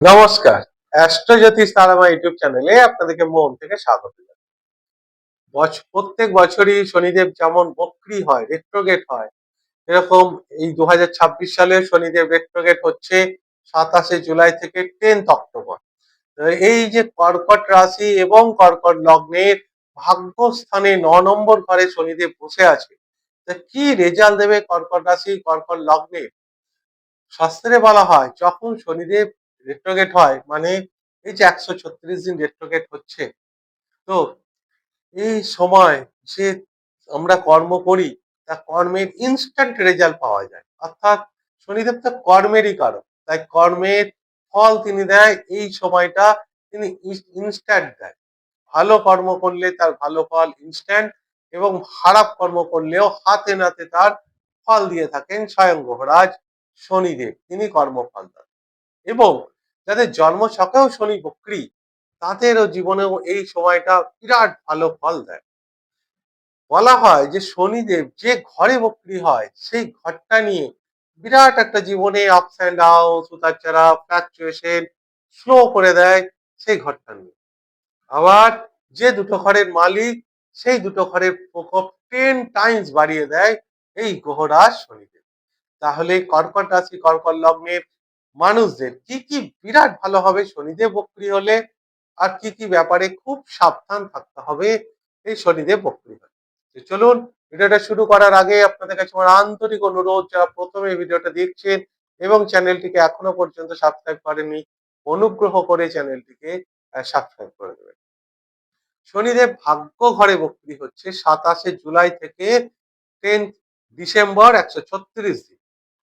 নমস্কার। অ্যাস্ট্রোজ্যোতিষ তারামা ইউটিউব চ্যানেলে আপনাদেরকে মন থেকে স্বাগত জানাই। প্রত্যেক বছরই শনিদেব যেমন বক্রী হয়, রেট্রোগেট হয়, এরকম এই 2026 সালে শনিদেব রেট্রোগেট হচ্ছে 27শে জুলাই থেকে 10th অক্টোবর। তো এই যে কর্কট রাশি এবং কর্কট লগ্নের ভাগ্যস্থানে 9 নম্বর ঘরে শনিদেব বসে আছে। তা কি রেজাল্ট দেবে কর্কট রাশি, কর্কট লগ্নে? শাস্ত্রে বলা হয় যখন শনিদেব রেট্রোগেট হয় মানে এই যে 136 দিন রেট্রোগেট হচ্ছে, তো এই সময় যে আমরা কর্ম করি তা কর্মের ইনস্ট্যান্ট রেজাল্ট পাওয়া যায়। অর্থাৎ শনিদেব তো কর্মেরই কারক, তাই কর্মের ফল তিনি দেয় এই সময়টা, তিনি ইনস্ট্যান্ট দেয়। ভালো কর্ম করলে তার ভালো ফল ইনস্ট্যান্ট, এবং খারাপ কর্ম করলেও হাতে নাতে তার ফল দিয়ে থাকেন স্বয়ং গ্রহরাজ শনিদেব, তিনি কর্মফল দেন। এবং যাদের জন্ম ছকেও শনি বক্রী, তাদেরও জীবনেও এই সময়টা বিরাট ভালো ফল দেয়। বলা হয় যে শনিদেব যে ঘরে বক্রী হয় সেই ঘরটা নিয়ে বিরাট একটা জীবনে আপস অ্যান্ড ডাউন, উতারচড়া, ফ্লাকচুয়েশন স্লো করে দেয় সেই ঘরটা নিয়ে। আবার যে দুটো ঘরের মালিক, সেই দুটো ঘরের প্রকোপ 10 টাইমস বাড়িয়ে দেয় এই গ্রহরাজ শনিদেব। তাহলে কর্কট রাশি, কর্কট লগ্নের মানুষদের কি কি বিরাট ভালো হবে শনিদেব বক্রী হলে, আর কি কি ব্যাপারে খুব সাবধান থাকতে হবে এই শনিদেব বক্রী হলে। তো চলুন, ভিডিওটা শুরু করার আগে আপনাদের কাছে আমার আন্তরিক অনুরোধ, যারা প্রথমে ভিডিওটা দেখছেন এবং চ্যানেলটিকে এখনো পর্যন্ত সাবস্ক্রাইব করেননি, অনুগ্রহ করে চ্যানেলটিকে সাবস্ক্রাইব করে দেবেন। শনিদেব ভাগ্য ঘরে বক্রী হচ্ছে 27শে জুলাই থেকে 10th ডিসেম্বর, 136 দিন।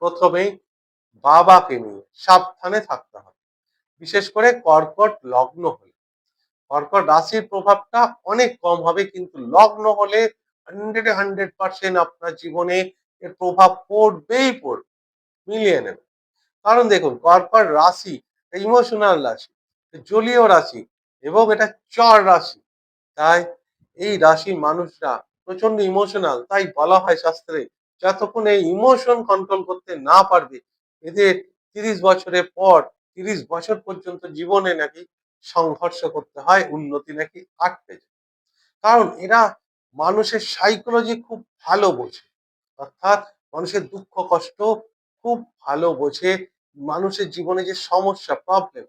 প্রথমেই বাবাকে নিয়ে সাবধানে থাকতে হবে, বিশেষ করে কর্কট লগ্ন হলে। কর্কট রাশির প্রভাবটা অনেক কম হবে, কিন্তু লগ্ন হলে 100% আপনার জীবনে এর প্রভাব পড়বেই পড়বে, মিলিয়ে নেবে। কারণ দেখুন, কর্কট রাশি ইমোশনাল রাশি, জলীয় রাশি, এবং এটা চর রাশি। তাই এই রাশির মানুষরা প্রচন্ড ইমোশনাল। তাই বলা হয় শাস্ত্রে, যতক্ষণ এই ইমোশন কন্ট্রোল করতে না পারবে, এদের 30 বছরের পর 30 বছর পর্যন্ত জীবনে নাকি সংঘর্ষ করতে হয়, উন্নতি নাকি আটকে যায়। কারণ এরা মানুষের সাইকোলজি খুব ভালো বোঝে। অর্থাৎ মানুষের দুঃখ কষ্ট খুব ভালো বোঝে। মানুষের জীবনে যে সমস্যা, প্রবলেম,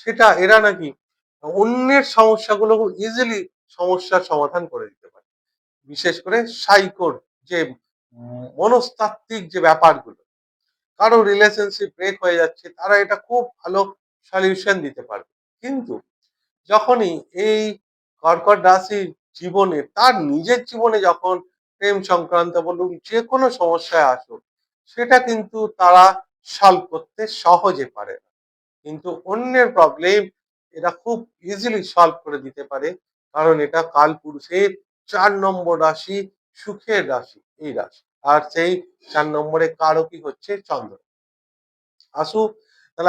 সেটা এরা নাকি অন্যের সমস্যাগুলো খুব ইজিলি সমস্যার সমাধান করে দিতে পারে। বিশেষ করে সাইকোর যে মনস্তাত্ত্বিক যে ব্যাপারগুলো, কারো রিলেশনশিপ ব্রেক হয়ে যাচ্ছে, তারা এটা খুব ভালো সলিউশন দিতে পারবে। কিন্তু যখনই এই কর্কট রাশির জীবনে, তার নিজের জীবনে যখন প্রেম সংক্রান্ত বলুন যে কোনো সমস্যায় আসুক, সেটা কিন্তু তারা সলভ করতে সহজে পারে না। কিন্তু অন্যের প্রবলেম এরা খুব ইজিলি সলভ করে দিতে পারে, কারণ এটা কালপুরুষের 4 নম্বর রাশি, সুখের রাশি এই রাশি। আর সেই 4 নম্বরে কারকই হচ্ছে চন্দ্র।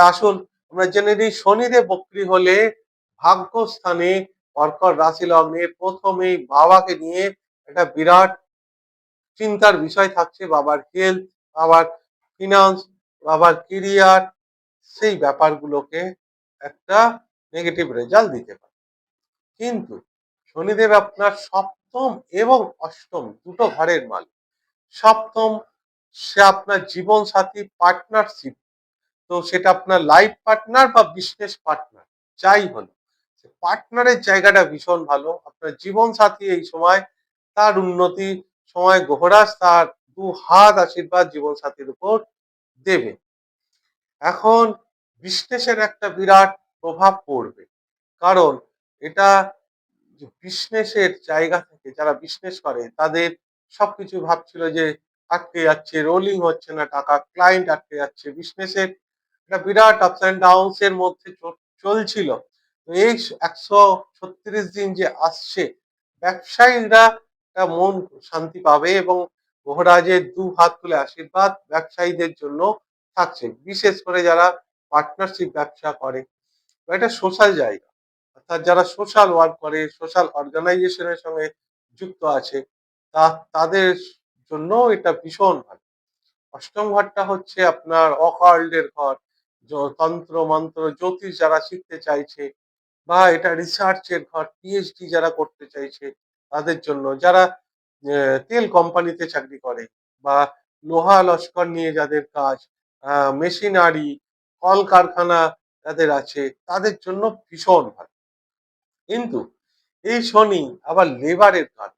আসুন আমরা জেনে নিই শনিদেব বক্রী হলে ভাগ্যস্থানে কর্কট রাশি লগ্নে প্রথমেই বাবাকে নিয়ে একটা বিরাট চিন্তার বিষয় থাকছে। বাবার হেলথ, বাবার ফিনান্স, বাবার কেরিয়ার, সেই ব্যাপারগুলোকে একটা নেগেটিভ রেজাল্ট দিতে পারে। কিন্তু শনিদেব আপনার সপ্তম এবং অষ্টম দুটো ঘরের মালিক। সপ্তম, সে আপনার জীবন সাথী, পার্টনারশিপ, তো সেটা আপনার লাইফ পার্টনার বা বিজনেস পার্টনার যাই হলো, পার্টনারের জায়গাটা ভীষণ ভালো। আপনার জীবন সাথী এই সময় তার উন্নতি, সময় গ্রহরাজ তার 2 হাত আশীর্বাদ জীবন সাথীর উপর দেবে। এখন বিজনেসের একটা বিরাট প্রভাব পড়বে, কারণ এটা বিজনেসের জায়গা থেকে যারা বিজনেস করে তাদের সবকিছু ভাবছিল যে আটকে যাচ্ছে, রোলিং হচ্ছে না টাকা, ক্লায়েন্ট আটকে যাচ্ছে, বিজনেসের একটা বিরাট আপস অ্যান্ড ডাউনস এর মধ্যে চলছিল। তো এই 136 দিন যে আসছে, ব্যবসায়ীরা একটা মন শান্তি পাবে, এবং মহারাজের 2 হাত তুলে আশীর্বাদ ব্যবসায়ীদের জন্য থাকছে। বিশেষ করে যারা পার্টনারশিপ ব্যবসা করে, এটা সোশ্যাল জায়গা, অর্থাৎ যারা সোশ্যাল ওয়ার্ক করে, সোশ্যাল অর্গানাইজেশনের সঙ্গে যুক্ত আছে, তাদের জন্য এটা ভীষণ ভালো। অষ্টম ঘরটা হচ্ছে আপনার অকাল্টের ঘর, তন্ত্র মন্ত্র জ্যোতিষ যারা শিখতে চাইছে, বা এটা রিসার্চের ঘর, পিএইচডি যারা করতে চাইছে তাদের জন্য, যারা তেল কোম্পানিতে চাকরি করে, বা লোহা লস্কর নিয়ে যাদের কাজ, মেশিনারি, কলকারখানা যাদের আছে, তাদের জন্য ভীষণ ভালো। কিন্তু এই শনি আবার লেবারের কাজ,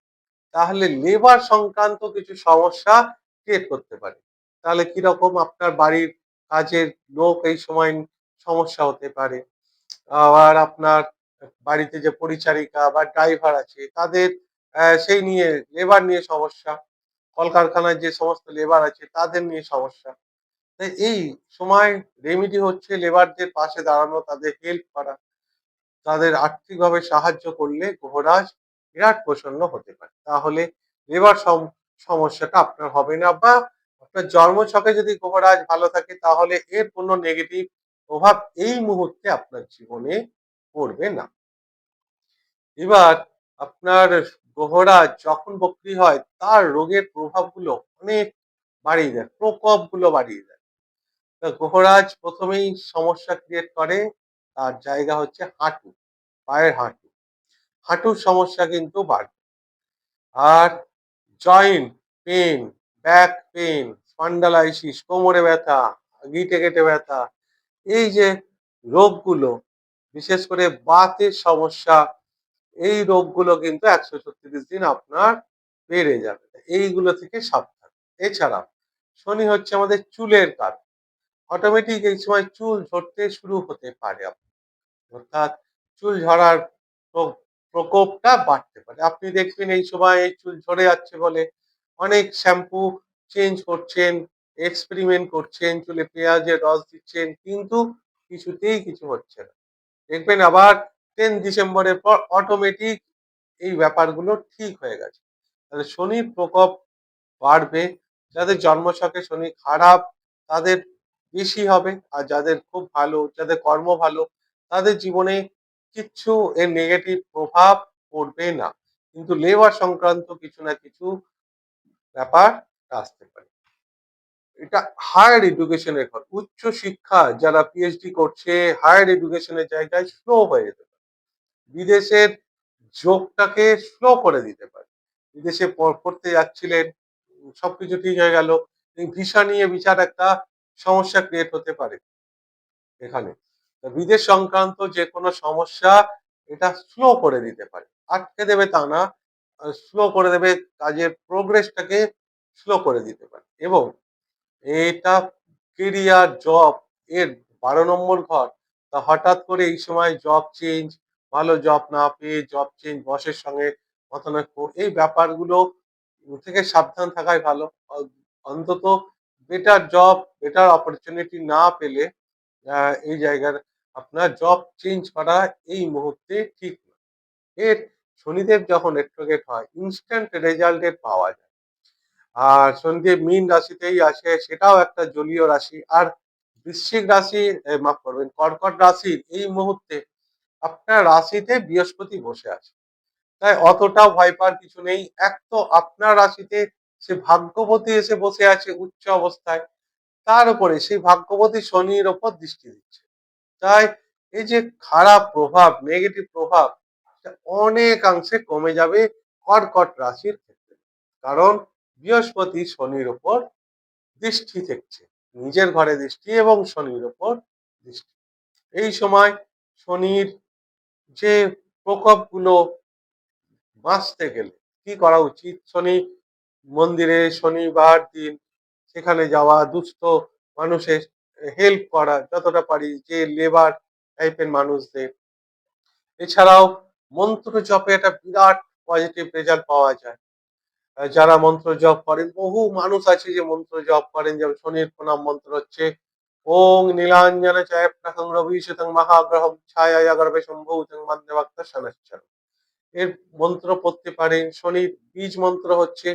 তাহলে লেবার সংক্রান্ত কিছু সমস্যা ক্রিয়েট করতে পারে। তাহলে কিরকম? আপনার বাড়ির কাজের লোক এই সময় সমস্যা হতে পারে। আবার আপনার বাড়িতে যে পরিচারিকা বা ড্রাইভার আছে তাদের সেই নিয়ে লেবার নিয়ে সমস্যা, কলকারখানায় যে সমস্ত লেবার আছে তাদের নিয়ে সমস্যা। তাই এই সময় রেমেডি হচ্ছে লেবারদের পাশে দাঁড়ানো, তাদের হেল্প করা, তাদের আর্থিকভাবে সাহায্য করলে গ্রহরাজ বিরাট প্রসন্ন হতে পারে। তাহলে লেবার সমস্যাটা আপনার হবে না, বা আপনার জন্মছকে যদি গ্রহরাজ ভালো থাকে তাহলে এর কোনো নেগেটিভ প্রভাব এই মুহূর্তে আপনার জীবনে পড়বে না। এবার আপনার গ্রহরাজ যখন বক্রী হয় তার রোগের প্রভাবগুলো অনেক বাড়িয়ে দেয়, প্রকোপগুলো বাড়িয়ে দেয়। তা গ্রহরাজ প্রথমেই সমস্যা ক্রিয়েট করে, তার জায়গা হচ্ছে হাঁটু, পায়ের হাঁটু। হাঁটুর সমস্যা কিন্তু বাড়বে। আর joint pain, back pain, spondylosis, কোমরে ব্যথা, গিঁটে গেটে ব্যথা, এই যে রোগগুলো, বিশেষ করে বাতের সমস্যা, এই রোগগুলো কিন্তু 136 দিন আপনার বেড়ে যাবে। এইগুলো থেকে সাবধান। এছাড়া শনি হচ্ছে আমাদের চুলের কারণ। অটোমেটিক এই সময় চুল ঝরতে শুরু হতে পারে, অর্থাৎ চুল ঝরার প্রকোপটা বাড়তে পারে। আপনি দেখবেন এই সময় এই চুল ঝরে যাচ্ছে বলে অনেক শ্যাম্পু চেঞ্জ করছেন, এক্সপেরিমেন্ট করছেন, চুলে পেঁয়াজের রস দিচ্ছেন, কিন্তু কিছুতেই কিছু হচ্ছে না। দেখবেন আবার 10 ডিসেম্বরের পর অটোমেটিক এই ব্যাপারগুলো ঠিক হয়ে গেছে। তাহলে শনির প্রকোপ বাড়বে। যাদের জন্মছকে শনি খারাপ তাদের বেশি হবে, আর যাদের খুব ভালো, যাদের কর্ম ভালো, তাদের জীবনে কিচ্ছু এর নেগেটিভ প্রভাব পড়বে না। কিন্তু লেবার সংক্রান্ত কিছু না কিছু ব্যাপার আসতে পারে। এটা হায়ার এডুকেশনের ঘর, উচ্চ শিক্ষা যারা পিএইচডি করছে, হায়ার এডুকেশনের জায়গায় স্লো হয়ে যেতে পারে, বিদেশের যোগটাকে স্লো করে দিতে পারে। বিদেশে পড়তে যাচ্ছিলেন, সবকিছু ঠিক হয়ে গেল, ভিসা নিয়ে বিশাল একটা সমস্যা ক্রিয়েট হতে পারে এখানে। বিদেশ সংক্রান্ত যে কোনো সমস্যা এটা স্লো করে দিতে পারে, আটকে দেবে তা না, স্লো করে দেবে, কাজের প্রোগ্রেসটাকে স্লো করে দিতে পারে। এবং এটা কেরিয়ার, জব এর 12 নম্বর ঘর। তা হঠাৎ করে এই সময় জব চেঞ্জ, ভালো জব না পেয়ে জব চেঞ্জ, বসের সঙ্গে মতানৈক্য, এই ব্যাপারগুলো থেকে সাবধান থাকাই ভালো। অন্তত বেটার জব, বেটার অপরচুনিটি না পেলে এই জায়গার আপনার জব চেঞ্জ করা এই মুহূর্তে ঠিক না। এর শনিদেব যখন রেট্রোগেট হয় ইনস্ট্যান্ট রেজাল্টের পাওয়া যায়। আর শনিদেব মীন রাশিতেই আসে, সেটাও একটা জলীয় রাশি। আর বৃশ্চিক রাশি, মাফ করবেন, কর্কট রাশির এই মুহূর্তে আপনার রাশিতে বৃহস্পতি বসে আছে। তাই অতটাও ভয় পাওয়ার কিছু নেই। এক তো আপনার রাশিতে সে ভাগ্যবতী এসে বসে আছে উচ্চ অবস্থায়, তার উপরে সেই ভাগ্যবতী শনির ওপর দৃষ্টি দিচ্ছে। তাই এই যে খারাপ প্রভাব, নেগেটিভ প্রভাব, অনেকাংশে কমে যাবে কর্কট রাশির ক্ষেত্রে। কারণ বৃহস্পতি শনির ওপর দৃষ্টি থাকছে, নিজের ঘরে দৃষ্টি এবং শনির ওপর দৃষ্টি। এই সময় শনির যে প্রকোপগুলো বাঁচতে গেলে কি করা উচিত? শনি মন্দিরে শনিবার দিন সেখানে যাওয়া, দুস্থ মানুষের হেল্প করা যতটা পারি, যে লেবার টাইপের মানুষদের। এছাড়াও মন্ত্র জপে একটা বিরাট পজিটিভ রেজাল্ট পাওয়া যায়। যারা মন্ত্র জপ করেন, বহু মানুষ আছে যে মন্ত্র জপ করেন, যেমন শনির প্রণাম মন্ত্র হচ্ছে ওং নীলাঞ্জন চায়প্রাহং রবিশতং মহাগ্রহম ছায়া গর্ভে সম্ভূতং মধ্যবাক্তা শনশ্চর। এর মন্ত্র পড়তে পারেন। শনির বীজ মন্ত্র হচ্ছে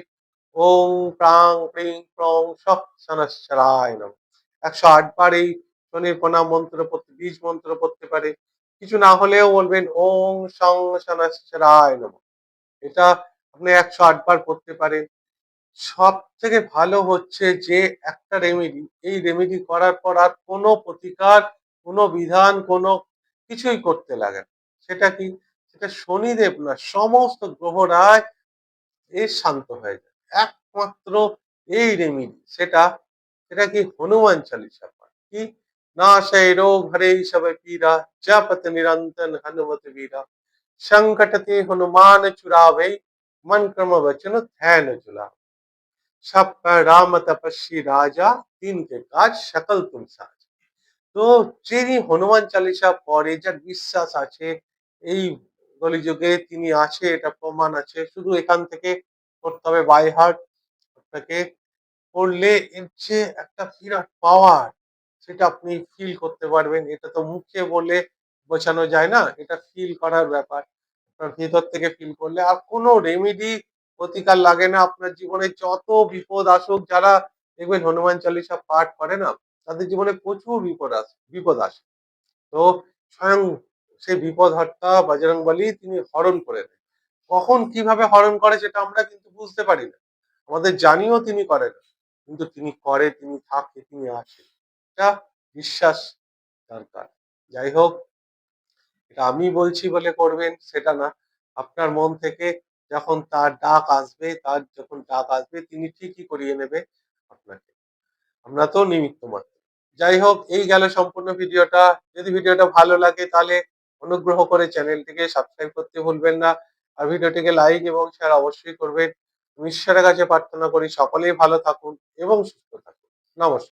ওং প্রাং প্রিং প্রং সঃ শনশ্চরায় নমঃ। 108 বার এই শনির প্রণাম মন্ত্র পড়তে, বীজ মন্ত্র পড়তে পারে। কিছু না হলেও বলবেন ওং সং শনশ্চরায় নমঃ। এটা আপনি 108 বার পড়তে পারেন। সব থেকে ভালো হচ্ছে যে একটা রেমেডি, এই রেমেডি করার পর আর কোনো প্রতিকার, কোনো বিধান, কোনো কিছুই করতে লাগে না। সেটা কি? সেটা শনিদেব না, সমস্ত গ্রহরাই শান্ত হয়ে যায় একমাত্র এই রেমেডি। সেটা কি? হনুমান চালিসা পাঠ। কি? নাশে রোগ হরে সব পীরা, জপত নিরন্তর হনুমত বীরা, संकट ते हनुमान छुड़ावे, मन क्रम वचन ध्यान जुलावे, सब पर राम तपस्वी राजा, तीन के काज सकल तुम साज। তো যিনি হনুমান চালিসা পড়ে, যার বিশ্বাস আছে এই কলিযুগে তিনি আছে, এটা প্রমাণ আছে। শুধু এখান থেকে করতে হবে বাই হার্ট। আপনাকে পড়লে এর যে একটা বিরাট পাওয়ার, সেটা আপনি ফিল করতে পারবেন। এটা তো মুখে বলে বোঝানো যায় না, এটা ফিল করার ব্যাপার। আপনার ভেতর থেকে ফিল করলে আর কোনো রেমেডি প্রতিকার লাগে না। আপনার জীবনে যত বিপদ আসুক, যারা দেখবেন হনুমান চালিসা পাঠ করে না, তাদের জীবনে প্রচুর বিপদ আসে। তো স্বয়ং সেই বিপদ-হর্তা বজরংবলী তিনি হরণ করে দেন। কখন কিভাবে হরণ করে সেটা আমরা কিন্তু বুঝতে পারি না। আমাদের জানিও তিনি করেন। কিন্তু তিনি করে, তিনি থাকে, তিনি আসে। এটা বিশ্বাস দরকার। যাই হোক, এটা আমি বলছি বলে করবেন সেটা না। আপনার মন থেকে যখন তার ডাক আসবে, তিনি ঠিকই করিয়ে নেবে আপনাকে। আমরা তো নিমিত্ত মাত্র। যাই হোক, এই গেল সম্পূর্ণ ভিডিওটা। যদি ভিডিওটা ভালো লাগে তাহলে অনুগ্রহ করে চ্যানেলটিকে সাবস্ক্রাইব করতে ভুলবেন না। আর ভিডিওটিকে লাইক এবং শেয়ার অবশ্যই করবেন। আমি ঈশ্বরের কাছে প্রার্থনা করি সকলেই ভালো থাকুন এবং সুস্থ থাকুন। নমস্কার।